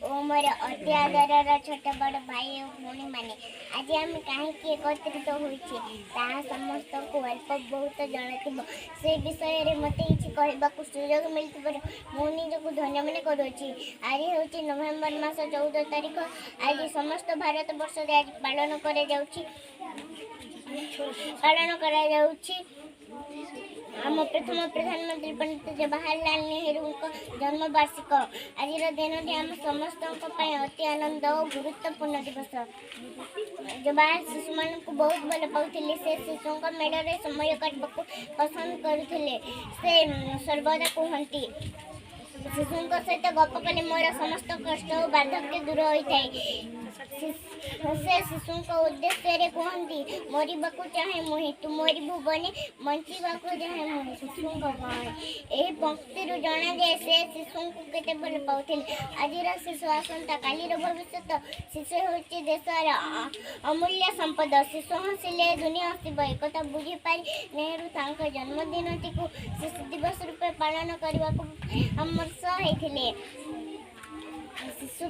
ओ मोर अति आदरर छोट बड़ भाई और भौणी माने आज आम कहीं एकत्रित होइछे ताहा समस्त को अल्प बहुत जणाथिबो से विषय रे मते किछि कहबाकू सुयोग मिलथिबार मु निजकू धन्य मने करूछि। आज हेउछि नवेम्बर मास 14 तारिख। आज समस्त भारत वर्ष रे आज पालन करा जाउछि आम प्रथम प्रधानमंत्री पंडित जवाहरलाल नेहरू जन्म वार्षिक। आज दिन आम समस्त अति आनंद और गुरुत्वपूर्ण दिवस। जवाहर शिशु मान बहुत भल पाते से शिशु मेड़ समय काटवा पसंद करुले से सर्वदा कहती शिशु सहित गप कले मोर समस्त कष्ट और बार्धक्य दूर होता है। से शिशु उद्देश्य कहती मरवाक चाहे मुहे तू मरबू बने बचाक चाहे मुहे शिशु यही पंक्ति जना जाए से शिशु को केते भल पाते। आज शिशु आसंता कालीर भविष्य शिशु हूँ देशर अमूल्य संपद। शिशु हसिले दुनिया हसब एक बुझी पारी नेहरू जन्मदिन टी शिशु दिवस रूपे पालन करने होते। शिशु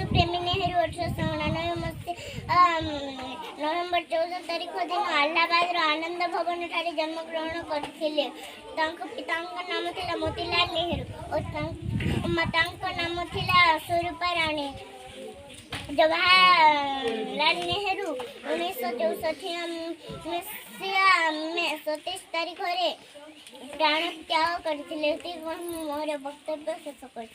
प्रेमी नेहरू 1899 मसीहा नवेम्बर 14 तारिख दिन अलाहाबाद आनंद भवन ठारे जन्म ग्रहण करथिले। पिता नाम थिला मोतीलाल नेहरू और माता नाम थिला स्वरूपा राणी। जवाहरलाल नेहरू 1964 मसीहा में 27 तारिख प्राण त्याग करथिले। मोर वक्तव्य शेष कर।